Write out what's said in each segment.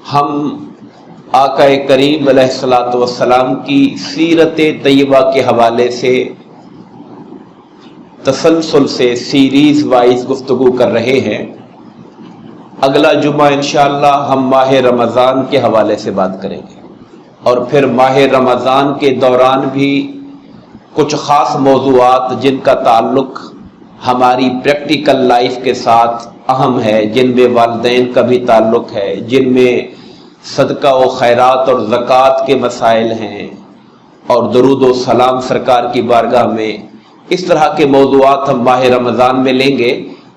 ہم آقا کریم علیہ الصلوۃ والسلام کی سیرت طیبہ کے حوالے سے تسلسل سے سیریز وائز گفتگو کر رہے ہیں۔ اگلا جمعہ انشاءاللہ ہم ماہ رمضان کے حوالے سے بات کریں گے، اور پھر ماہ رمضان کے دوران بھی کچھ خاص موضوعات جن کا تعلق ہماری پریکٹیکل لائف کے ساتھ اہم ہے، جن میں والدین کا بھی تعلق ہے، جن میں صدقہ و خیرات اور زکوٰۃ کے مسائل ہیں، اور درود و سلام سرکار کی بارگاہ میں، اس طرح کے موضوعات ہم ماہ رمضان میں لیں گے۔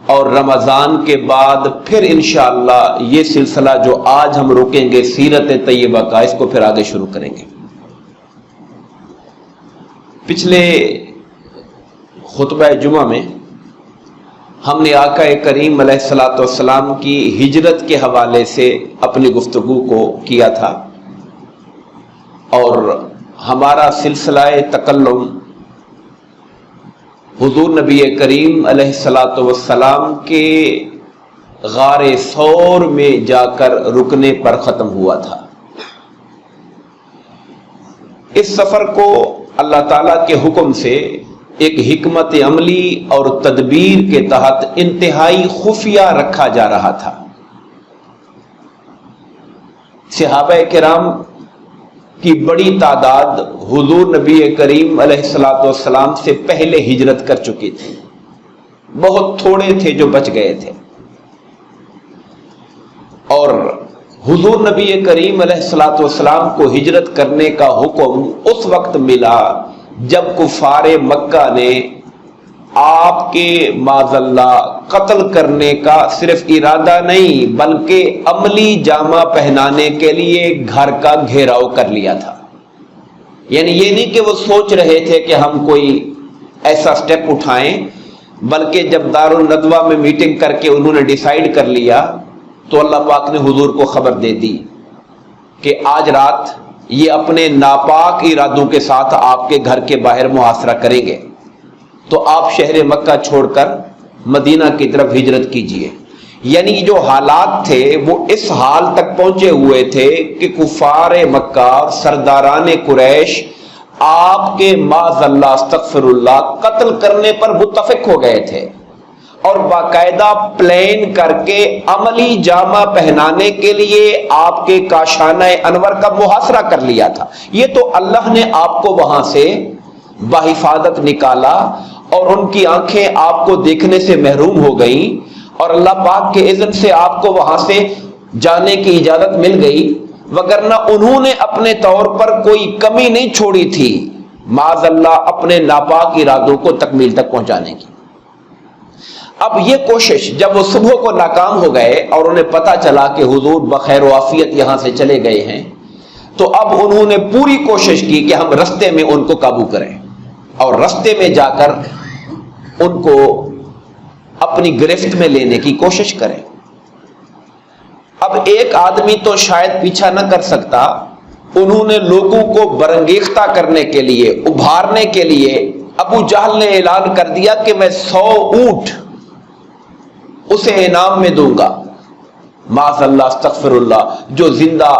اور رمضان کے بعد پھر انشاءاللہ یہ سلسلہ جو آج ہم روکیں گے سیرت طیبہ کا، اس کو پھر آگے شروع کریں گے۔ پچھلے خطبہ جمعہ میں ہم نے آقا کریم علیہ الصلوۃ والسلام کی ہجرت کے حوالے سے اپنی گفتگو کو کیا تھا، اور ہمارا سلسلہ تکلم حضور نبی کریم علیہ الصلوۃ والسلام کے غار ثور میں جا کر رکنے پر ختم ہوا تھا۔ اس سفر کو اللہ تعالیٰ کے حکم سے ایک حکمت عملی اور تدبیر کے تحت انتہائی خفیہ رکھا جا رہا تھا۔ صحابہ کرام کی بڑی تعداد حضور نبی کریم علیہ الصلوۃ والسلام سے پہلے ہجرت کر چکی تھی، بہت تھوڑے تھے جو بچ گئے تھے، اور حضور نبی کریم علیہ الصلوۃ والسلام کو ہجرت کرنے کا حکم اس وقت ملا جب کفار مکہ نے آپ کے معاذ اللہ قتل کرنے کا صرف ارادہ نہیں بلکہ عملی جامہ پہنانے کے لیے گھر کا گھیراؤ کر لیا تھا۔ یعنی یہ نہیں کہ وہ سوچ رہے تھے کہ ہم کوئی ایسا سٹیپ اٹھائیں، بلکہ جب دارالندوہ میں میٹنگ کر کے انہوں نے ڈیسائیڈ کر لیا تو اللہ پاک نے حضور کو خبر دے دی کہ آج رات یہ اپنے ناپاک ارادوں کے ساتھ آپ کے گھر کے باہر محاصرہ کریں گے، تو آپ شہر مکہ چھوڑ کر مدینہ کی طرف ہجرت کیجئے۔ یعنی جو حالات تھے وہ اس حال تک پہنچے ہوئے تھے کہ کفار مکہ اور سرداران قریش آپ کے معاذ اللہ استغفر اللہ قتل کرنے پر متفق ہو گئے تھے، اور باقاعدہ پلان کر کے عملی جامہ پہنانے کے لیے آپ کے کاشانہ انور کا محاصرہ کر لیا تھا۔ یہ تو اللہ نے آپ کو وہاں سے بحفاظت نکالا، اور ان کی آنکھیں آپ کو دیکھنے سے محروم ہو گئیں، اور اللہ پاک کے اذن سے آپ کو وہاں سے جانے کی اجازت مل گئی، وگرنہ انہوں نے اپنے طور پر کوئی کمی نہیں چھوڑی تھی معاذ اللہ اپنے ناپاک ارادوں کو تکمیل تک پہنچانے کی۔ اب یہ کوشش جب وہ صبح کو ناکام ہو گئے اور انہیں پتا چلا کہ حضور بخیر و عافیت یہاں سے چلے گئے ہیں، تو اب انہوں نے پوری کوشش کی کہ ہم رستے میں ان کو قابو کریں، اور رستے میں جا کر ان کو اپنی گرفت میں لینے کی کوشش کریں۔ اب ایک آدمی تو شاید پیچھا نہ کر سکتا، انہوں نے لوگوں کو برانگیختہ کرنے کے لیے، ابھارنے کے لیے، ابو جہل نے اعلان کر دیا کہ میں 100 اونٹ اسے انعام میں دوں گا، معاذ اللہ استغفر اللہ، جو زندہ،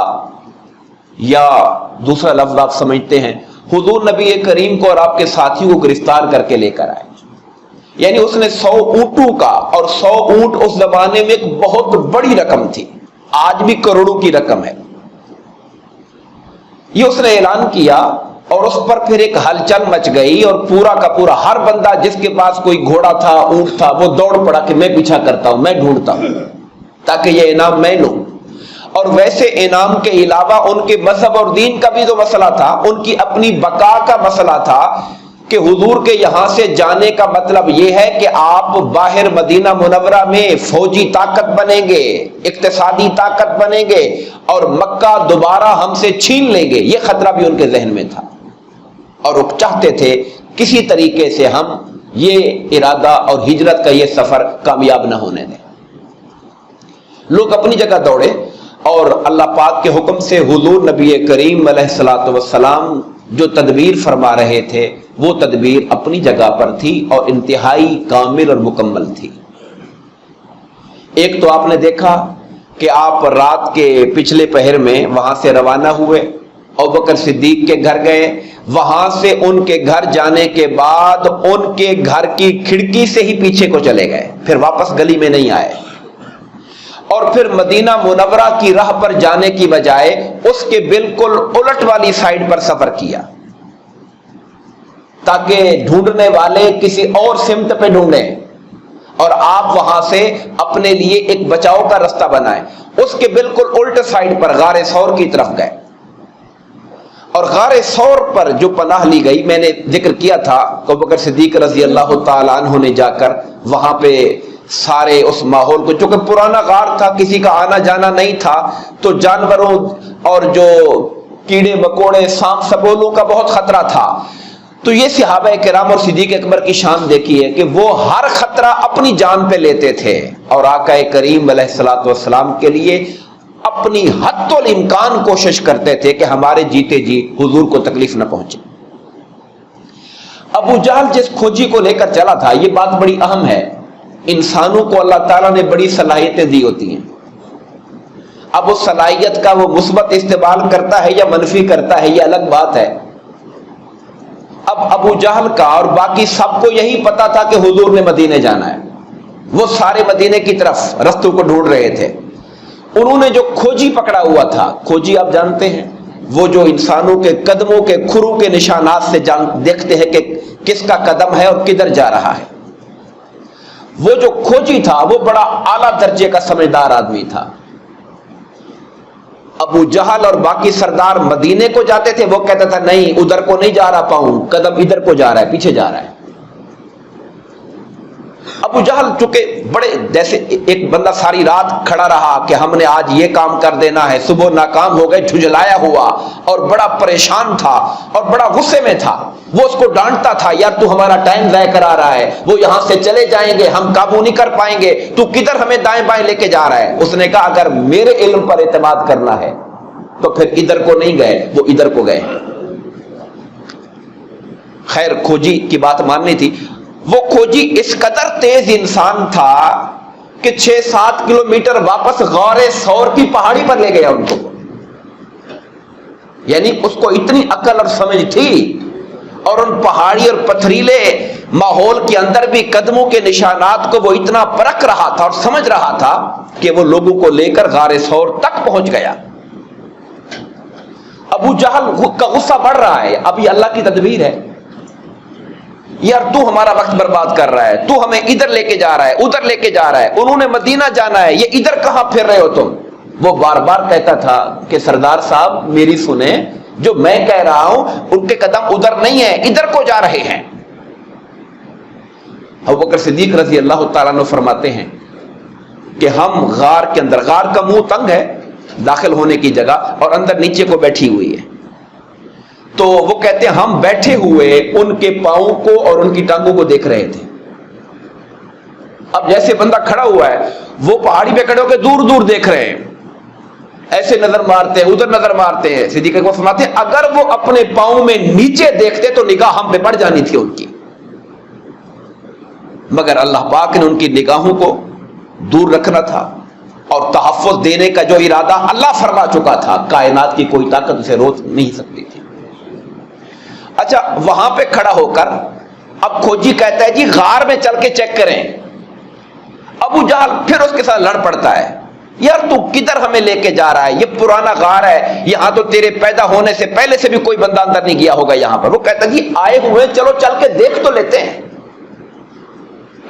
یا دوسرا لفظ آپ سمجھتے ہیں، حضور نبی کریم کو اور آپ کے ساتھیوں کو گرفتار کر کے لے کر آئے۔ یعنی اس نے 100 اونٹوں کا، اور 100 اونٹ اس زمانے میں ایک بہت بڑی رقم تھی، آج بھی کروڑوں کی رقم ہے، یہ اس نے اعلان کیا، اور اس پر پھر ایک ہلچل مچ گئی، اور پورا کا پورا ہر بندہ جس کے پاس کوئی گھوڑا تھا، اونٹ تھا، وہ دوڑ پڑا کہ میں پیچھا کرتا ہوں، میں ڈھونڈتا ہوں تاکہ یہ انعام میں لوں۔ اور ویسے انعام کے علاوہ ان کے مذہب اور دین کا بھی جو مسئلہ تھا، ان کی اپنی بقا کا مسئلہ تھا کہ حضور کے یہاں سے جانے کا مطلب یہ ہے کہ آپ باہر مدینہ منورہ میں فوجی طاقت بنیں گے، اقتصادی طاقت بنیں گے، اور مکہ دوبارہ ہم سے چھین لیں گے، یہ خطرہ بھی ان کے ذہن میں تھا، اور وہ چاہتے تھے کسی طریقے سے ہم یہ ارادہ اور ہجرت کا یہ سفر کامیاب نہ ہونے دیں۔ لوگ اپنی جگہ دوڑے، اور اللہ پاک کے حکم سے حضور نبی کریم علیہ الصلوۃ والسلام جو تدبیر فرما رہے تھے وہ تدبیر اپنی جگہ پر تھی اور انتہائی کامل اور مکمل تھی۔ ایک تو آپ نے دیکھا کہ آپ رات کے پچھلے پہر میں وہاں سے روانہ ہوئے، ابوبکر صدیق کے گھر گئے، وہاں سے ان کے گھر جانے کے بعد ان کے گھر کی کھڑکی سے ہی پیچھے کو چلے گئے، پھر واپس گلی میں نہیں آئے، اور پھر مدینہ منورہ کی راہ پر جانے کی بجائے اس کے بالکل الٹ والی سائیڈ پر سفر کیا تاکہ ڈھونڈنے والے کسی اور سمت پہ ڈھونڈیں اور آپ وہاں سے اپنے لیے ایک بچاؤ کا رستہ بنائیں۔ اس کے بالکل الٹ سائیڈ پر غار ثور کی طرف گئے، اور غار ثور پر جو پناہ لی گئی، میں نے ذکر کیا تھا کہ ابوبکر صدیق رضی اللہ تعالیٰ عنہ نے جا کر وہاں پہ سارے اس ماحول کو، چونکہ پرانا غار تھا، کسی کا آنا جانا نہیں تھا، تو جانوروں اور جو کیڑے مکوڑے سانپ سپولوں کا بہت خطرہ تھا، تو یہ صحابہ کرام اور صدیق اکبر کی شان دیکھی ہے کہ وہ ہر خطرہ اپنی جان پہ لیتے تھے، اور آقا کریم علیہ الصلوۃ والسلام کے لیے اپنی حد الامکان کوشش کرتے تھے کہ ہمارے جیتے جی حضور کو تکلیف نہ پہنچے۔ ابو جہل جس کھوجی کو لے کر چلا تھا، یہ بات بڑی اہم ہے، انسانوں کو اللہ تعالیٰ نے بڑی صلاحیتیں دی ہوتی ہیں، اب اس صلاحیت کا وہ مثبت استعمال کرتا ہے یا منفی کرتا ہے یہ الگ بات ہے۔ اب ابو جہل کا اور باقی سب کو یہی پتا تھا کہ حضور نے مدینے جانا ہے، وہ سارے مدینے کی طرف رستوں کو ڈھونڈ رہے تھے۔ انہوں نے جو کھوجی پکڑا ہوا تھا، کھوجی آپ جانتے ہیں وہ جو انسانوں کے قدموں کے کھرو کے نشانات سے دیکھتے ہیں کہ کس کا قدم ہے اور کدھر جا رہا ہے، وہ جو کھوجی تھا وہ بڑا اعلیٰ درجے کا سمجھدار آدمی تھا۔ ابو جہل اور باقی سردار مدینے کو جاتے تھے، وہ کہتا تھا نہیں ادھر کو نہیں جا رہا پاؤں، قدم ادھر کو جا رہا ہے، پیچھے جا رہا ہے۔ ابو جہل چونکہ بڑے جیسے ایک بندہ ساری رات کھڑا رہا کہ ہم نے آج یہ کام کر دینا ہے، صبح ناکام ہو گئے، جھجلایا ہوا اور بڑا پریشان تھا اور بڑا غصے میں تھا، وہ اس کو ڈانٹتا تھا، یار تو ہمارا ٹائم ضائع کرا رہا ہے، وہ یہاں سے چلے جائیں گے، ہم قابو نہیں کر پائیں گے، تو کدھر ہمیں دائیں بائیں لے کے جا رہا ہے۔ اس نے کہا اگر میرے علم پر اعتماد کرنا ہے تو پھر ادھر کو نہیں گئے، وہ ادھر کو گئے۔ خیر کھوجی کی بات ماننی تھی، وہ کھوجی اس قدر تیز انسان تھا کہ 6-7 کلومیٹر واپس غار ثور کی پہاڑی پر لے گیا ان کو، یعنی اس کو اتنی عقل اور سمجھ تھی، اور ان پہاڑی اور پتھریلے ماحول کے اندر بھی قدموں کے نشانات کو وہ اتنا پرکھ رہا تھا اور سمجھ رہا تھا کہ وہ لوگوں کو لے کر غار ثور تک پہنچ گیا۔ ابو جہل کا غصہ بڑھ رہا ہے، اب یہ اللہ کی تدبیر ہے، یار تو ہمارا وقت برباد کر رہا ہے، تو ہمیں ادھر لے کے جا رہا ہے، ادھر لے کے جا رہا ہے، انہوں نے مدینہ جانا ہے، یہ ادھر کہاں پھر رہے ہو تم۔ وہ بار بار کہتا تھا کہ سردار صاحب میری سنیں، جو میں کہہ رہا ہوں ان کے قدم ادھر نہیں ہیں، ادھر کو جا رہے ہیں۔ ابوبکر صدیق رضی اللہ تعالیٰ عنہ فرماتے ہیں کہ ہم غار کے اندر، غار کا منہ تنگ ہے داخل ہونے کی جگہ اور اندر نیچے کو بیٹھی ہوئی ہے، تو وہ کہتے ہیں ہم بیٹھے ہوئے ان کے پاؤں کو اور ان کی ٹانگوں کو دیکھ رہے تھے۔ اب جیسے بندہ کھڑا ہوا ہے، وہ پہاڑی پہ کھڑے ہو کے دور دور دیکھ رہے ہیں، ایسے نظر مارتے ہیں، ادھر نظر مارتے ہیں۔ صدیق اکبر فرماتے ہیں اگر وہ اپنے پاؤں میں نیچے دیکھتے تو نگاہ ہم پہ پڑ جانی تھی ان کی، مگر اللہ پاک نے ان کی نگاہوں کو دور رکھنا تھا، اور تحفظ دینے کا جو ارادہ اللہ فرما چکا تھا، کائنات کی کوئی طاقت اسے روک نہیں سکتی تھی۔ اچھا وہاں پہ کھڑا ہو کر اب کھوجی کہتا ہے جی غار میں چل کے چیک کریں۔ ابو جہل پھر اس کے ساتھ لڑ پڑتا ہے، یار تو کدھر ہمیں لے کے جا رہا ہے، یہ پرانا غار ہے، یہاں تو تیرے پیدا ہونے سے پہلے سے بھی کوئی بندہ اندر نہیں گیا ہوگا یہاں پر۔ وہ کہتا ہے جی آئے ہوئے چلو چل کے دیکھ تو لیتے ہیں۔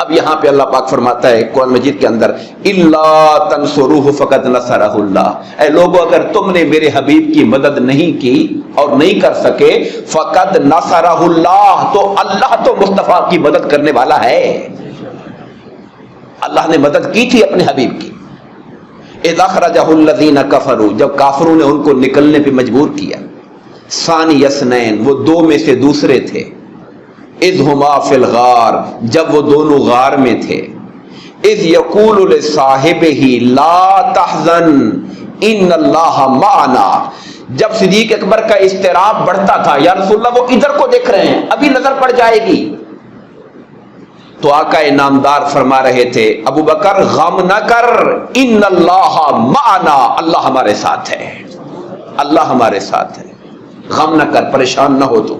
اب یہاں پہ اللہ پاک فرماتا ہے قرآن مجید کے اندر اِلَّا تَنْصُرُوهُ فَقَدْ نَصَرَهُ اللَّهُ، اے لوگو اگر تم نے میرے حبیب کی مدد نہیں کی اور نہیں کر سکے، فَقَدْ نَصَرَهُ اللَّهُ، تو اللہ تو مصطفیٰ کی مدد کرنے والا ہے۔ اللہ نے مدد کی تھی اپنے حبیب کی۔ اِذْ أَخْرَجَهُ الَّذِينَ كَفَرُوا، جب کافروں نے ان کو نکلنے پہ مجبور کیا، ثانی اثنین، وہ دو میں سے دوسرے تھے، اذ ہما فی الغار، جب وہ دونوں غار میں تھے، اذ یقول لصاحبہ لا تحزن ان اللہ معنا، جب صدیق اکبر کا اضطراب بڑھتا تھا، یا رسول اللہ وہ ادھر کو دیکھ رہے ہیں، ابھی نظر پڑ جائے گی، تو آقا نامدار فرما رہے تھے ابو بکر غم نہ کر، ان اللہ معنا، اللہ ہمارے ساتھ ہے، اللہ ہمارے ساتھ ہے، غم نہ کر، پریشان نہ ہو تو۔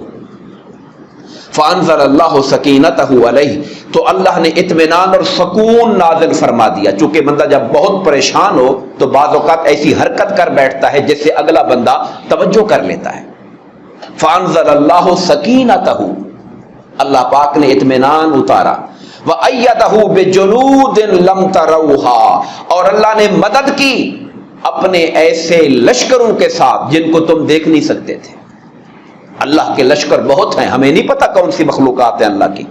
فانزل اللہ سکینتہ علیہ، تو اللہ نے اطمینان اور سکون نازل فرما دیا۔ چونکہ بندہ جب بہت پریشان ہو تو بعض اوقات ایسی حرکت کر بیٹھتا ہے جس سے اگلا بندہ توجہ کر لیتا ہے۔ فانزل اللہ سکینتہ، اللہ پاک نے اطمینان اتارا۔ وَأَيَّدَهُ بِجُنُودٍ لَمْ تَرَوْهَا، اور اللہ نے مدد کی اپنے ایسے لشکروں کے ساتھ جن کو تم دیکھ نہیں سکتے تھے۔ اللہ کے لشکر بہت ہیں، ہمیں نہیں پتا کون سی مخلوقات ہیں اللہ کی،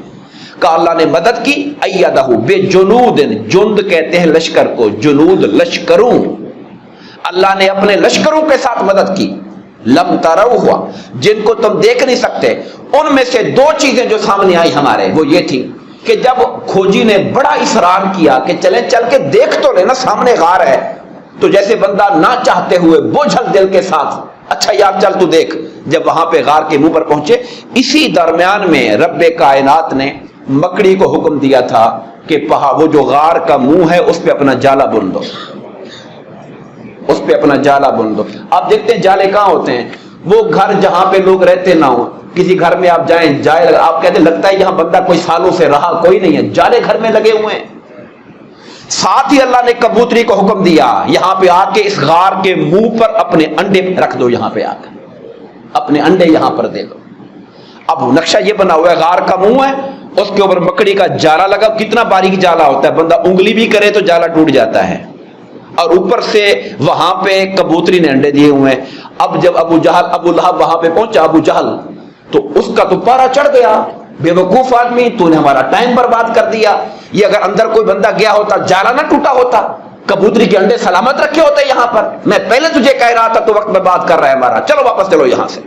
کہ اللہ نے مدد کی۔ أَيَّدَهُ بِجُنُودٍ، جند کہتے ہیں لشکر کو، جنود لشکروں، اللہ نے اپنے لشکروں کے ساتھ مدد کی۔ لم تَرَوْهَا، جن کو تم دیکھ نہیں سکتے۔ ان میں سے دو چیزیں جو سامنے آئی ہمارے وہ یہ تھی کہ جب کھوجی نے بڑا اصرار کیا کہ چلیں چل کے دیکھ تو لینا، سامنے غار ہے، تو جیسے بندہ نہ چاہتے ہوئے بوجھل دل کے ساتھ اچھا یار چل تو دیکھ، جب وہاں پہ غار کے منہ پر پہنچے، اسی درمیان میں رب کائنات نے مکڑی کو حکم دیا تھا کہ وہ جو غار کا منہ ہے اس پہ اپنا جالا بن دو، اس پہ اپنا جالا بن دو۔ آپ دیکھتے ہیں جالے کہاں ہوتے ہیں؟ وہ گھر جہاں پہ لوگ رہتے نہ ہو، کسی گھر میں آپ جائیں، جائے آپ کہتے ہیں لگتا ہے یہاں بندہ کوئی سالوں سے رہا کوئی نہیں ہے، جالے گھر میں لگے ہوئے ہیں۔ ساتھ ہی اللہ نے کبوتری کو حکم دیا یہاں پہ آ کے اس غار کے منہ پر اپنے انڈے رکھ دو، یہاں پہ آ کر اپنے انڈے یہاں پر دے دو۔ اب نقشہ یہ بنا ہوا ہے، غار کا منہ ہے، اس کے اوپر مکڑی کا جالا لگا، کتنا باریک جالا ہوتا ہے، بندہ انگلی بھی کرے تو جالا ٹوٹ جاتا ہے، اور اوپر سے وہاں پہ کبوتری نے انڈے دیے ہوئے ہیں۔ اب جب ابو لہب وہاں پہ پہنچا، ابو جہل، تو اس کا تو پارا چڑھ گیا، بے وقوف آدمی، تو نے ہمارا ٹائم برباد کر دیا، یہ اگر اندر کوئی بندہ گیا ہوتا جالا نہ ٹوٹا ہوتا، کبوتری کے انڈے سلامت رکھے ہوتے یہاں پر، میں پہلے تجھے کہہ رہا تھا تو وقت برباد کر رہا ہے ہمارا، چلو واپس چلو یہاں سے۔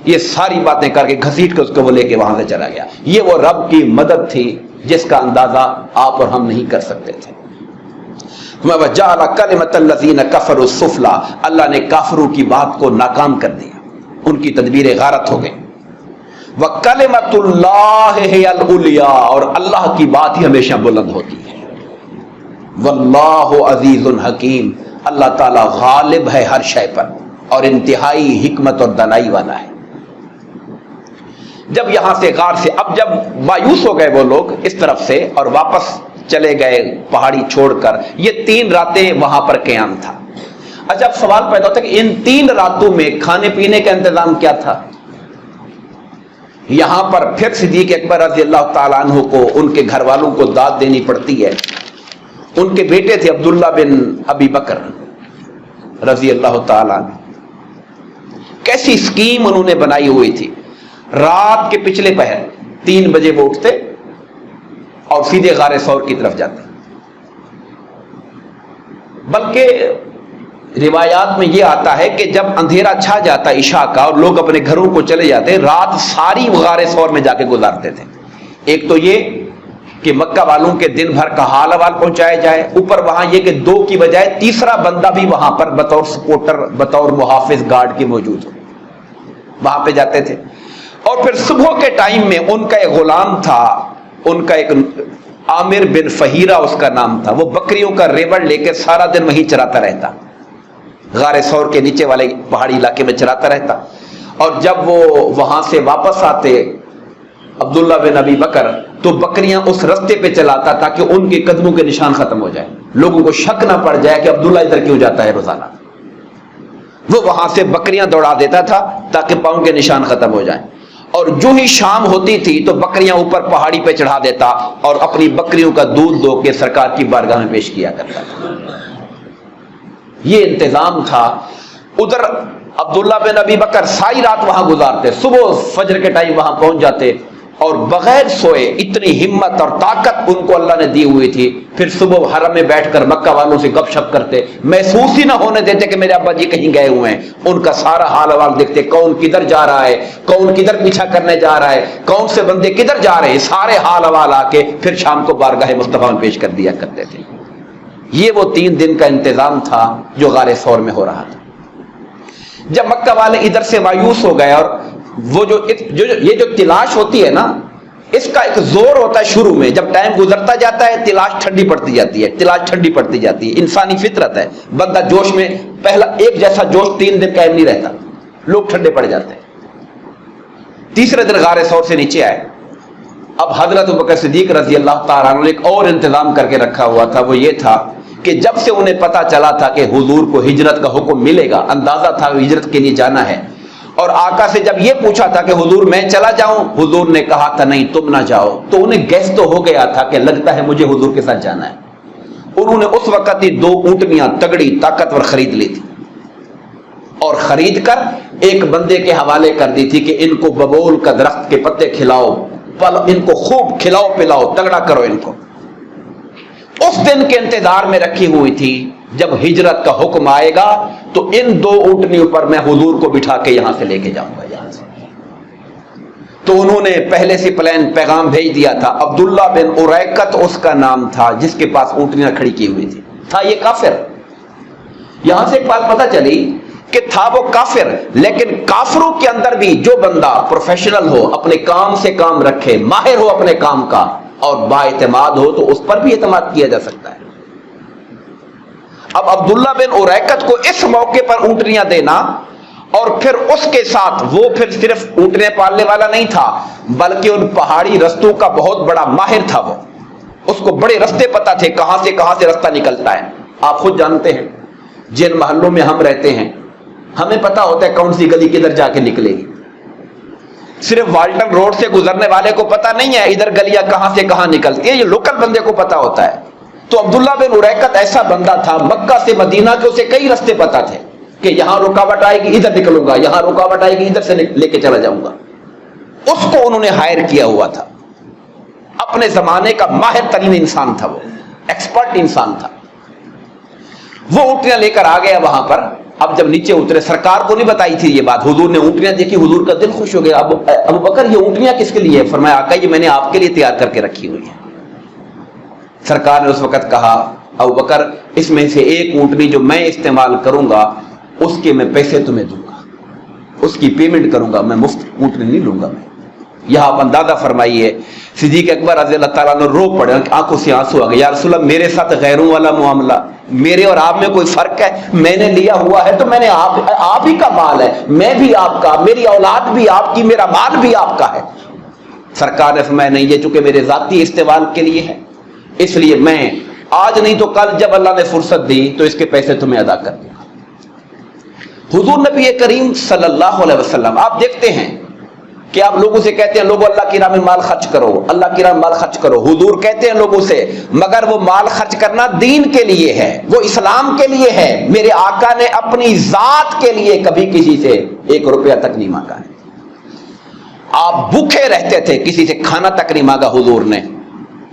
یہ ساری باتیں کر کے گھسیٹ کے اس کو وہ لے کے وہاں سے چلا گیا۔ یہ وہ رب کی مدد تھی جس کا اندازہ آپ اور ہم نہیں کر سکتے تھے۔ وَجَعَلَ كَلِمَةَ الَّذِينَ كَفَرُوا السُّفْلَىٰ، اللہ نے کافروں کی بات کو ناکام کر دیا، ان کی تدبیریں غارت ہو گئی۔ وَكَلِمَةُ اللَّهِ هِيَ الْعُلْيَا، اور اللہ کی بات ہی ہمیشہ بلند ہوتی ہے۔ وَاللَّهُ عَزِيزٌ حَكِيمٌ، اللہ تعالیٰ غالب ہے ہر شے پر اور انتہائی حکمت اور دانائی والا ہے۔ جب یہاں سے غار سے اب جب مایوس ہو گئے وہ لوگ اس طرف سے اور واپس چلے گئے پہاڑی چھوڑ کر، یہ 3 راتیں وہاں پر قیام تھا۔ اچھا اب سوال پیدا ہوتا ہے کہ ان 3 راتوں میں کھانے پینے کا انتظام کیا تھا؟ یہاں پر پھر صدیق اکبر رضی اللہ تعالیٰ عنہ کو ان کے گھر والوں کو داد دینی پڑتی ہے۔ ان کے بیٹے تھے عبداللہ بن ابی بکر رضی اللہ تعالیٰ عنہ، کیسی اسکیم انہوں نے بنائی ہوئی تھی۔ رات کے پچھلے پہر 3 بجے وہ اٹھتے اور سیدھے غار ثور کی طرف جاتے، بلکہ روایات میں یہ آتا ہے کہ جب اندھیرا چھا جاتا عشاء کا اور لوگ اپنے گھروں کو چلے جاتے، رات ساری غار ثور میں جا کے گزارتے تھے۔ ایک تو یہ کہ مکہ والوں کے دن بھر کا حال احوال پہنچایا جائے، اوپر وہاں یہ کہ 2 کی بجائے تیسرا بندہ بھی وہاں پر بطور سپورٹر، بطور محافظ گارڈ کے موجود ہو، وہاں پہ جاتے تھے۔ اور پھر صبح کے ٹائم میں ان کا ایک غلام تھا، ان کا ایک عامر بن فہیرہ اس کا نام تھا، وہ بکریوں کا ریوڑ لے کے سارا دن وہیں چراتا رہتا، غار ثور کے نیچے والے پہاڑی علاقے میں چراتا رہتا۔ اور جب وہ وہاں سے واپس آتے عبداللہ بن ابی بکر، تو بکریاں اس رستے پہ چلاتا تاکہ ان کے قدموں کے نشان ختم ہو جائے، لوگوں کو شک نہ پڑ جائے کہ عبداللہ ادھر کیوں جاتا ہے روزانہ۔ وہ وہاں سے بکریاں دوڑا دیتا تھا تاکہ پاؤں کے نشان ختم ہو جائیں، اور جو ہی شام ہوتی تھی تو بکریاں اوپر پہاڑی پہ چڑھا دیتا اور اپنی بکریوں کا دودھ دو کے سرکار کی بارگاہ میں پیش کیا کرتا تھا۔ یہ انتظام تھا۔ ادھر عبداللہ بن ابی بکر ساری رات وہاں گزارتے، صبح فجر کے ٹائم وہاں پہنچ جاتے اور بغیر سوئے، اتنی ہمت اور طاقت ان کو اللہ نے دی ہوئی تھی، پھر صبح حرم میں بیٹھ کر مکہ والوں سے گپ شپ کرتے، محسوس ہی نہ ہونے دیتے کہ میرے ابا جی کہیں گئے ہوئے ہیں۔ ان کا سارا حال احوال دیکھتے، کون کدھر جا رہا ہے، کون کدھر پیچھا کرنے جا رہا ہے، کون سے بندے کدھر جا رہے ہیں، سارے حال احوال آ کے پھر شام کو بارگاہ مصطفیٰ میں پیش کر دیا کرتے تھے۔ یہ وہ 3 دن کا انتظام تھا جو غار ثور میں ہو رہا تھا۔ جب مکہ والے ادھر سے مایوس ہو گئے اور وہ یہ جو تلاش ہوتی ہے نا، اس کا ایک زور ہوتا ہے شروع میں، جب ٹائم گزرتا جاتا ہے تلاش ٹھنڈی پڑتی جاتی ہے، تلاش ٹھنڈی پڑتی جاتی ہے، انسانی فطرت ہے، بندہ جوش میں پہلا ایک جیسا جوش 3 دن قائم نہیں رہتا، لوگ ٹھنڈے پڑ جاتے ہیں۔ تیسرے دن غار ثور سے نیچے آئے، اب حضرت ابوبکر صدیق رضی اللہ تعالیٰ عنہ نے ایک اور انتظام کر کے رکھا ہوا تھا، وہ یہ تھا کہ جب سے انہیں پتا چلا تھا کہ حضور کو ہجرت کا حکم ملے گا، اندازہ تھا ہجرت کے لیے جانا ہے، اور آقا سے جب یہ پوچھا تھا کہ حضور میں چلا جاؤں، حضور نے کہا تھا نہیں تم نہ جاؤ، تو انہیں گیس تو ہو گیا تھا کہ لگتا ہے مجھے حضور کے ساتھ جانا ہے۔ انہوں نے اس وقت ہی 2 اونٹنیاں تگڑی طاقتور خرید لی تھی، اور خرید کر ایک بندے کے حوالے کر دی تھی کہ ان کو ببول کا درخت کے پتے کھلاؤ، ان کو خوب کھلاؤ پلاؤ، تگڑا کرو ان کو۔ اس دن کے انتظار میں رکھی ہوئی تھی، جب ہجرت کا حکم آئے گا تو ان 2 اونٹنیوں پر میں حضور کو بٹھا کے یہاں سے لے کے جاؤں گا یہاں سے۔ تو انہوں نے پہلے سے پیغام بھیج دیا تھا، عبداللہ بن اریکت اس کا نام تھا جس کے پاس اونٹنیاں کھڑی کی ہوئی تھی، تھا یہ کافر۔ یہاں سے ایک بات پتہ چلی کہ تھا وہ کافر، لیکن کافروں کے اندر بھی جو بندہ پروفیشنل ہو، اپنے کام سے کام رکھے، ماہر ہو اپنے کام کا اور با اعتماد ہو، تو اس پر بھی اعتماد کیا جا سکتا ہے۔ اب عبداللہ بن اریکت کو اس موقع پر اونٹنیاں دینا، اور پھر اس کے ساتھ وہ پھر صرف اونٹنیاں پالنے والا نہیں تھا، بلکہ ان پہاڑی رستوں کا بہت بڑا ماہر تھا، وہ اس کو بڑے رستے پتہ تھے، کہاں سے رستہ نکلتا ہے۔ آپ خود جانتے ہیں جن محلوں میں ہم رہتے ہیں، ہمیں پتہ ہوتا ہے کون سی گلی کدھر جا کے نکلے گی، صرف والٹن روڈ سے گزرنے والے کو پتہ نہیں ہے ادھر گلیاں کہاں سے کہاں نکلتی ہیں، یہ لوکل بندے کو پتہ ہوتا ہے۔ تو عبداللہ بن اریکت ایسا بندہ تھا مکہ سے مدینہ کے، اسے کئی رستے پتہ تھے کہ یہاں رکاوٹ آئے گی ادھر نکلوں گا، یہاں رکاوٹ آئے گی ادھر سے لے کے چلا جاؤں گا۔ اس کو انہوں نے ہائر کیا ہوا تھا، اپنے زمانے کا ماہر ترین انسان تھا، وہ ایکسپرٹ انسان تھا۔ وہ اونٹیاں لے کر آ گیا وہاں پر۔ اب جب نیچے اترے، سرکار کو نہیں بتائی تھی یہ بات، حضور نے اونٹیاں دیکھی، حضور کا دل خوش ہو گیا۔ ابو بکر یہ اونٹیاں کس کے لیے؟ فرمایا آقا یہ میں نے آپ کے لیے تیار کر کے رکھی ہوئی ہے۔ سرکار نے اس وقت کہا ابو بکر اس میں سے ایک اونٹنی جو میں استعمال کروں گا اس کے میں پیسے تمہیں دوں گا، اس کی پیمنٹ کروں گا، میں مفت اونٹنی نہیں لوں گا میں۔ یہاں آپ اندازہ فرمائیے، صدیق اکبر رضی اللہ تعالیٰ نے رو پڑے، آنکھوں سے آنسو آ گئے، یا رسول اللہ میرے ساتھ غیروں والا معاملہ، میرے اور آپ میں کوئی فرق ہے؟ میں نے لیا ہوا ہے تو میں نے آپ ہی کا مال ہے، میں بھی آپ کا، میری اولاد بھی آپ کی، میرا مال بھی آپ کا ہے۔ سرکار نے فرمایا نہیں، یہ چونکہ میرے ذاتی استعمال کے لیے ہے، اس لیے میں آج نہیں تو کل جب اللہ نے فرصت دی تو اس کے پیسے تمہیں ادا کر دوں گا۔ حضور نبی کریم صلی اللہ علیہ وسلم، آپ دیکھتے ہیں کہ آپ لوگوں سے کہتے ہیں لوگوں اللہ کی راہ میں مال خرچ کرو، اللہ کی راہ میں مال خرچ کرو، حضور کہتے ہیں لوگوں سے مگر وہ مال خرچ کرنا دین کے لیے ہے، وہ اسلام کے لیے ہے۔ میرے آقا نے اپنی ذات کے لیے کبھی کسی سے 1 روپیہ تک نہیں مانگا ہے۔ آپ بھوکے رہتے تھے، کسی سے کھانا تک نہیں مانگا حضور نے۔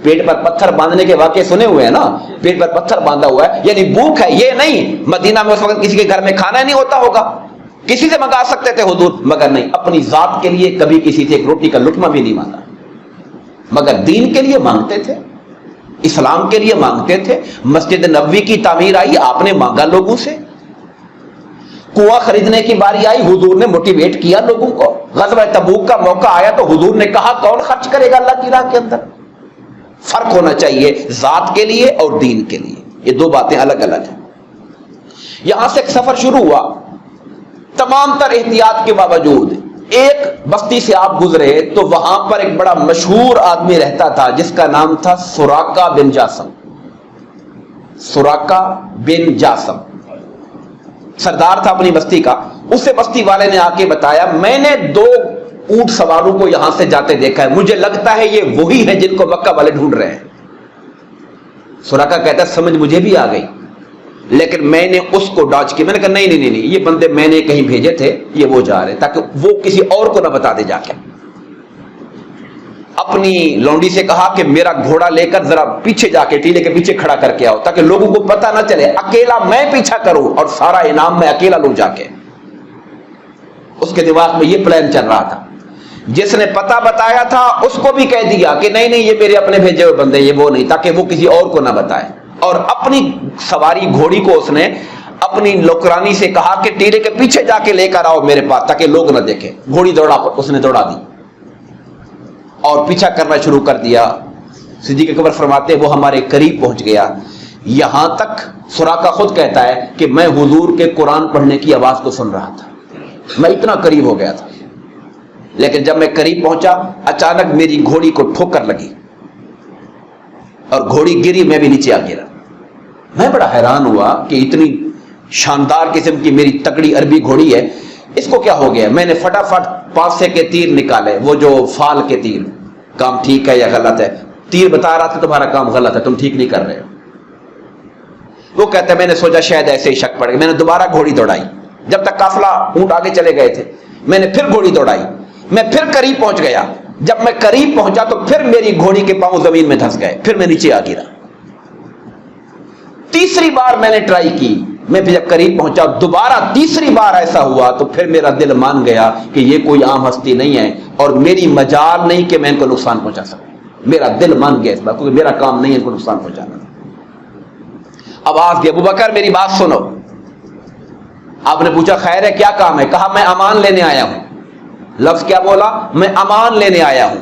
پیٹ پر پتھر باندھنے کے واقعے سنے ہوئے ہیں نا، پیٹ پر پتھر باندھا ہوا ہے، یعنی بھوک ہے یہ نہیں۔ مدینہ میں اس وقت کسی کے گھر میں کھانا نہیں ہوتا ہوگا، کسی سے منگا سکتے تھے حضور، مگر نہیں، اپنی ذات کے لیے کبھی کسی سے 1 روٹی کا لقمہ بھی نہیں مانگا، مگر دین کے لیے مانگتے تھے، اسلام کے لیے مانگتے تھے۔ مسجد نبوی کی تعمیر آئی، آپ نے مانگا لوگوں سے۔ کنواں خریدنے کی باری آئی، حضور نے موٹیویٹ کیا لوگوں کو۔ غزوہ تبوک کا موقع آیا تو حضور نے کہا کون خرچ کرے گا اللہ کی راہ کے اندر؟ فرق ہونا چاہیے ذات کے لیے اور دین کے لیے، یہ 2 باتیں الگ الگ ہیں۔ یہاں سے ایک سفر شروع ہوا، تمام تر احتیاط کے باوجود ایک بستی سے آپ گزرے تو وہاں پر ایک بڑا مشہور آدمی رہتا تھا جس کا نام تھا سراقہ بن جاسم۔ سراقہ بن جاسم سردار تھا اپنی بستی کا۔ اسے بستی والے نے آ کے بتایا میں نے 2 اونٹ سواروں کو یہاں سے جاتے دیکھا ہے، مجھے لگتا ہے یہ وہی ہے جن کو مکہ والے ڈھونڈ رہے ہیں۔ سراقہ کہتا ہے سمجھ مجھے بھی آ گئی، لیکن میں نے اس کو ڈاج کیا، میں نے کہا نہیں یہ بندے میں نے کہیں بھیجے تھے، یہ وہ جا رہے تاکہ وہ کسی اور کو نہ بتا دے جا کے۔ اپنی لونڈی سے کہا کہ میرا گھوڑا لے کر ذرا پیچھے جا کے ٹیلے کے پیچھے کھڑا کر کے آؤ تاکہ لوگوں کو پتہ نہ چلے، اکیلا میں پیچھا کروں اور سارا انعام میں اکیلا لوں جا کے۔ اس کے دماغ میں یہ پلان چل رہا تھا۔ جس نے پتہ بتایا تھا اس کو بھی کہہ دیا کہ نہیں یہ میرے اپنے بھیجے ہوئے بندے، یہ وہ نہیں، تاکہ وہ کسی اور کو نہ بتائے۔ اور اپنی سواری گھوڑی کو اس نے اپنی نوکرانی سے کہا کہ ٹیلے کے پیچھے جا کے لے کر آؤ میرے پاس تاکہ لوگ نہ دیکھیں۔ گھوڑی اس نے دوڑا دی اور پیچھا کرنا شروع کر دیا. صدیق اکبر فرماتے وہ ہمارے قریب پہنچ گیا، یہاں تک سراقہ خود کہتا ہے کہ میں حضور کے قرآن پڑھنے کی آواز کو سن رہا تھا، میں اتنا قریب ہو گیا تھا. لیکن جب میں قریب پہنچا اچانک میری گھوڑی کو ٹھوکر لگی اور گھوڑی گری، میں بھی نیچے آ گرا. میں بڑا حیران ہوا کہ اتنی شاندار قسم کی میری تکڑی عربی گھوڑی ہے، اس کو کیا ہو گیا. میں نے فٹافٹ پانسے کے تیر نکالے، وہ جو فال کے تیر. کام ٹھیک ہے یا غلط ہے؟ تیر بتا رہا تھا تمہارا کام غلط ہے، تم ٹھیک نہیں کر رہے ہو. وہ کہتا ہے میں نے سوچا شاید ایسے ہی شک پڑ گیا. میں نے دوبارہ گھوڑی دوڑائی، جب تک قافلہ اونٹ آگے چلے گئے تھے. میں نے پھر گھوڑی دوڑائی، میں پھر قریب پہنچ گیا. جب میں قریب پہنچا تو پھر میری گھوڑی کے پاؤں زمین میں دھس گئے، پھر میں نیچے آ گرا. تیسری بار میں نے ٹرائی کی، میں پھر جب قریب پہنچا دوبارہ تیسری بار ایسا ہوا تو پھر میرا دل مان گیا کہ یہ کوئی عام ہستی نہیں ہے اور میری مجال نہیں کہ میں ان کو نقصان پہنچا سکوں. میرا دل مان گیا اس بات، کیونکہ میرا کام نہیں ہے ان کو نقصان پہنچانا. آواز دی ابو بکر میری بات سنو. آپ نے پوچھا خیر ہے کیا کام ہے؟ کہا میں امان لینے آیا ہوں. لفظ کیا بولا؟ میں امان لینے آیا ہوں.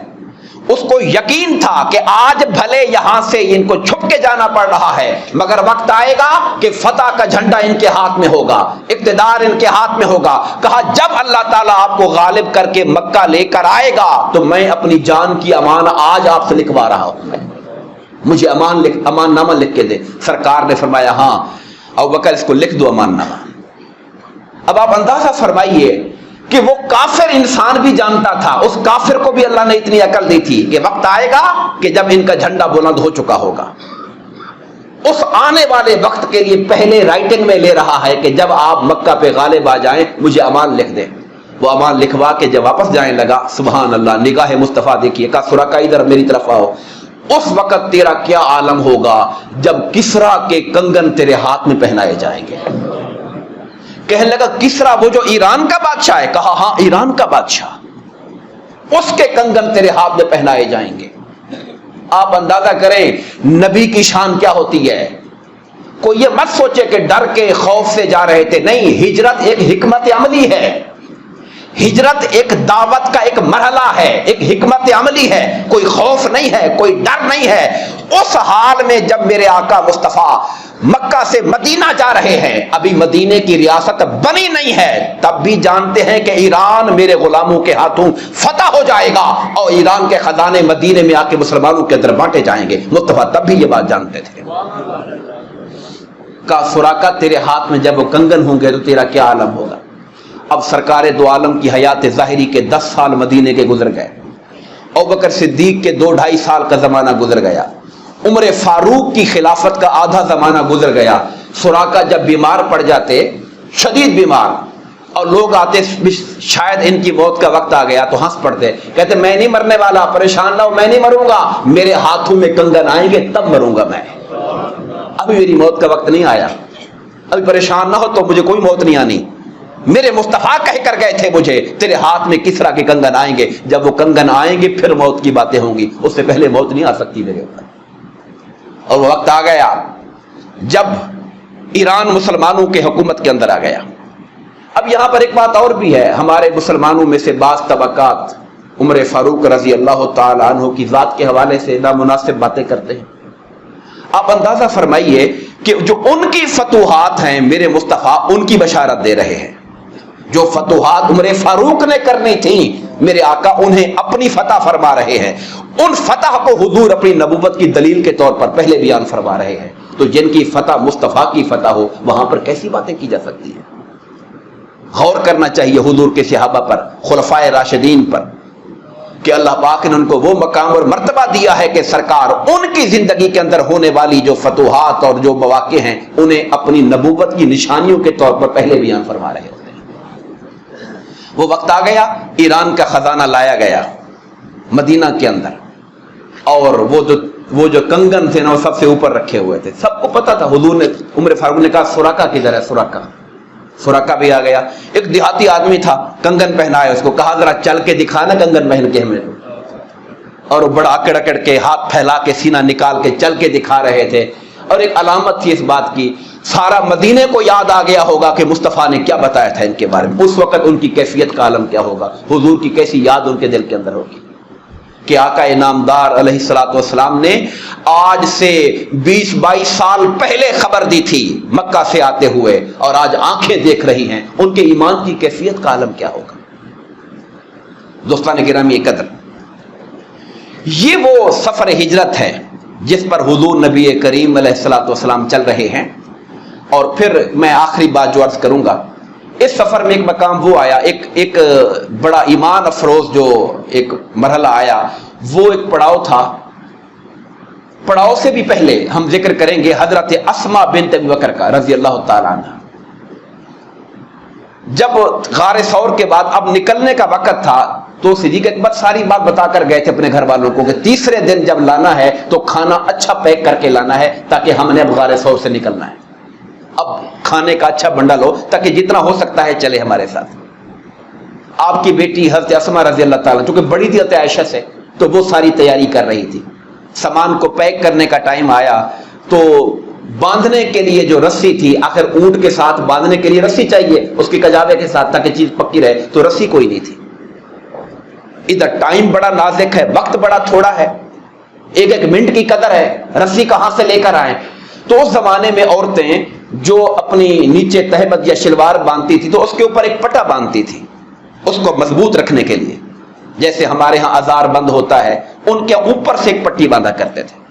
اس کو یقین تھا کہ آج بھلے یہاں سے ان کو چھپ کے جانا پڑ رہا ہے مگر وقت آئے گا کہ فتح کا جھنڈا ان کے ہاتھ میں ہوگا، اقتدار ان کے ہاتھ میں ہوگا. کہا جب اللہ تعالیٰ آپ کو غالب کر کے مکہ لے کر آئے گا تو میں اپنی جان کی امان آج آپ سے لکھوا رہا ہوں، مجھے امان نامہ لکھ کے دے. سرکار نے فرمایا ہاں ابوبکر اس کو لکھ دو امان نامہ. اب آپ اندازہ فرمائیے کہ وہ کافر انسان بھی جانتا تھا، اس کافر کو بھی اللہ نے اتنی عقل دی تھی کہ وقت آئے گا کہ جب ان کا جھنڈا بلند ہو چکا ہوگا. اس آنے والے وقت کے لیے پہلے رائٹنگ میں لے رہا ہے کہ جب آپ مکہ پہ غالب آ جائیں مجھے امان لکھ دیں. وہ امان لکھوا کے جب واپس جائیں لگا، سبحان اللہ، نگاہ مصطفیٰ دیکھیے. کہا سراقہ ادھر میری طرف آؤ. اس وقت تیرا کیا عالم ہوگا جب کسرا کے کنگن تیرے ہاتھ میں پہنائے جائیں گے. کہنے لگا کسرا وہ جو ایران کا بادشاہ ہے؟ کہا ہاں ایران کا بادشاہ، اس کے کنگن تیرے ہاتھ میں پہنائے جائیں گے. آپ اندازہ کریں نبی کی شان کیا ہوتی ہے. کوئی یہ مت سوچے کہ ڈر کے خوف سے جا رہے تھے، نہیں، ہجرت ایک حکمت عملی ہے. ہجرت ایک دعوت کا ایک مرحلہ ہے، ایک حکمت عملی ہے. کوئی خوف نہیں ہے، کوئی ڈر نہیں ہے. اس حال میں جب میرے آقا مصطفیٰ مکہ سے مدینہ جا رہے ہیں، ابھی مدینے کی ریاست بنی نہیں ہے، تب بھی جانتے ہیں کہ ایران میرے غلاموں کے ہاتھوں فتح ہو جائے گا اور ایران کے خزانے مدینے میں آ کے مسلمانوں کے اندر بانٹے جائیں گے. مصطفیٰ تب بھی یہ بات جانتے تھے. کہا سراقہ تیرے ہاتھ میں جب وہ کنگن ہوں گے تو تیرا کیا عالم ہوگا. اب سرکار دو عالم کی حیات ظاہری کے 10 سال مدینے کے گزر گئے. ابوبکر صدیق کے 2-2.5 سال کا زمانہ گزر گیا. عمر فاروق کی خلافت کا آدھا زمانہ گزر گیا. سراقہ جب بیمار پڑ جاتے، شدید بیمار، اور لوگ آتے شاید ان کی موت کا وقت آ گیا تو ہنس پڑتے، کہتے میں نہیں مرنے والا، پریشان نہ ہو، میں نہیں مروں گا، میرے ہاتھوں میں کنگن آئیں گے تب مروں گا میں. ابھی میری موت کا وقت نہیں آیا، ابھی پریشان نہ ہو تو مجھے کوئی موت نہیں آنی. میرے مصطفیٰ کہہ کر گئے تھے مجھے تیرے ہاتھ میں کسرا کے کنگن آئیں گے. جب وہ کنگن آئیں گے پھر موت کی باتیں ہوں گی، اس سے پہلے موت نہیں آ سکتی میرے اوپر. اور وہ وقت آ گیا جب ایران مسلمانوں کے حکومت کے اندر آ گیا. اب یہاں پر ایک بات اور بھی ہے، ہمارے مسلمانوں میں سے بعض طبقات عمر فاروق رضی اللہ تعالیٰ عنہ کی ذات کے حوالے سے نامناسب باتیں کرتے ہیں. آپ اندازہ فرمائیے کہ جو ان کی فتوحات ہیں میرے مصطفیٰ ان کی بشارت دے رہے ہیں. جو فتوحات عمر فاروق نے کرنی تھی میرے آقا انہیں اپنی فتح فرما رہے ہیں. ان فتح کو حضور اپنی نبوت کی دلیل کے طور پر پہلے بیان فرما رہے ہیں. تو جن کی فتح مصطفیٰ کی فتح ہو وہاں پر کیسی باتیں کی جا سکتی ہیں. غور کرنا چاہیے حضور کے صحابہ پر، خلفائے راشدین پر، کہ اللہ پاک نے ان کو وہ مقام اور مرتبہ دیا ہے کہ سرکار ان کی زندگی کے اندر ہونے والی جو فتوحات اور جو مواقع ہیں انہیں اپنی نبوت کی نشانیوں کے طور پر پہلے بیان فرما رہے ہوتے ہیں. وہ وقت آ گیا، ایران کا خزانہ لایا گیا مدینہ کے اندر، اور وہ جو کنگن تھے نا وہ سب سے اوپر رکھے ہوئے تھے. سب کو پتا تھا. حضور نے عمر فاروق نے کہا سراقہ کدھر ہے؟ سراقہ بھی آ گیا. ایک دیہاتی آدمی تھا، کنگن پہنایا اس کو، کہا ذرا چل کے دکھانا کنگن پہن کے ہمیں. اور وہ بڑا اکڑ اکڑ کے ہاتھ پھیلا کے سینہ نکال کے چل کے دکھا رہے تھے. اور ایک علامت تھی اس بات کی، سارا مدینے کو یاد آ گیا ہوگا کہ مصطفیٰ نے کیا بتایا تھا ان کے بارے میں. اس وقت ان کی کیفیت کا عالم کیا ہوگا، حضور کی کیسی یاد ان کے دل کے اندر ہوگی. کہ آقا انعامدار علیہ الصلوۃ والسلام نے آج سے 20-22 سال پہلے خبر دی تھی مکہ سے آتے ہوئے، اور آج آنکھیں دیکھ رہی ہیں، ان کے ایمان کی کیفیت کا عالم کیا ہوگا؟ دوستان گرامی قدر، یہ وہ سفر ہجرت ہے جس پر حضور نبی کریم علیہ الصلوۃ والسلام چل رہے ہیں۔ اور پھر میں آخری بات جو عرض کروں گا، اس سفر میں ایک مقام وہ آیا، ایک بڑا ایمان افروز جو ایک مرحلہ آیا، وہ ایک پڑاؤ تھا۔ پڑاؤ سے بھی پہلے ہم ذکر کریں گے حضرت اسماء بنت ابی بکر کا رضی اللہ تعالیٰ عنہ۔ جب غار ثور کے بعد اب نکلنے کا وقت تھا تو صدیق اکبر ساری بات بتا کر گئے تھے اپنے گھر والوں کو کہ تیسرے دن جب لانا ہے تو کھانا اچھا پیک کر کے لانا ہے، تاکہ ہم نے اب غار ثور سے نکلنا ہے، اب کھانے کا اچھا بنڈل ہو تاکہ جتنا ہو سکتا ہے چلے ہمارے ساتھ۔ آپ کی بیٹی حضرت اسماء رضی اللہ تعالیٰ چونکہ بڑی تھی حضرت عائشہ سے، تو وہ ساری تیاری کر رہی تھی۔ سامان کو پیک کرنے کا ٹائم آیا تو باندھنے کے لیے جو رسی تھی، آخر اونٹ کے ساتھ باندھنے کے لیے رسی چاہیے اس کی کجاوے کے ساتھ تاکہ چیز پکی رہے، تو رسی کوئی نہیں تھی۔ ادھر ٹائم بڑا نازک ہے، وقت بڑا تھوڑا ہے، ایک ایک منٹ کی قدر ہے، رسی کہاں سے لے کر آئیں؟ تو اس زمانے میں عورتیں جو اپنی نیچے تہبند یا شلوار باندھتی تھی تو اس کے اوپر ایک پٹا باندھتی تھی اس کو مضبوط رکھنے کے لیے، جیسے ہمارے ہاں ازار بند ہوتا ہے، ان کے اوپر سے ایک پٹی باندھا کرتے تھے۔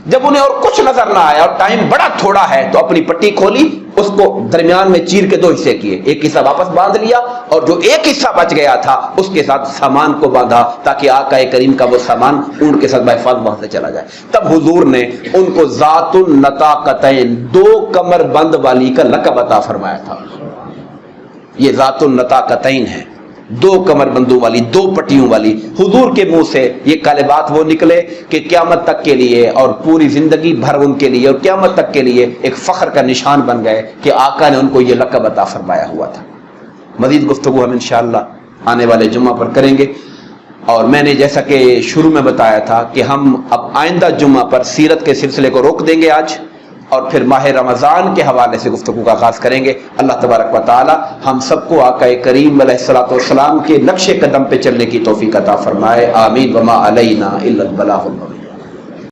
جب انہیں اور کچھ نظر نہ آیا اور ٹائم بڑا تھوڑا ہے تو اپنی پٹی کھولی، اس کو درمیان میں چیر کے 2 حصے کیے، ایک حصہ واپس باندھ لیا اور جو ایک حصہ بچ گیا تھا اس کے ساتھ سامان کو باندھا تاکہ آقا کریم کا وہ سامان اونٹ کے ساتھ بحفاظ وہاں سے چلا جائے۔ تب حضور نے ان کو ذات النطاقتین، 2 کمر بند والی کا لقب عطا فرمایا تھا۔ یہ ذات النطاقتین ہے، 2 کمر بندوں والی، 2 پٹیوں والی۔ حضور کے منہ سے یہ کلمات وہ نکلے کہ قیامت تک کے لیے اور پوری زندگی بھر ان کے لیے اور قیامت تک کے لیے ایک فخر کا نشان بن گئے کہ آقا نے ان کو یہ لقب عطا فرمایا ہوا تھا۔ مزید گفتگو ہم انشاءاللہ آنے والے جمعہ پر کریں گے، اور میں نے جیسا کہ شروع میں بتایا تھا کہ ہم اب آئندہ جمعہ پر سیرت کے سلسلے کو روک دیں گے آج، اور پھر ماہ رمضان کے حوالے سے گفتگو کا آغاز کریں گے۔ اللہ تبارک و تعالی ہم سب کو آقا کریم علیہ الصلوۃ والسلام کے نقش قدم پہ چلنے کی توفیق عطا فرمائے، آمین۔ وما علینا الا البلاغ المبین۔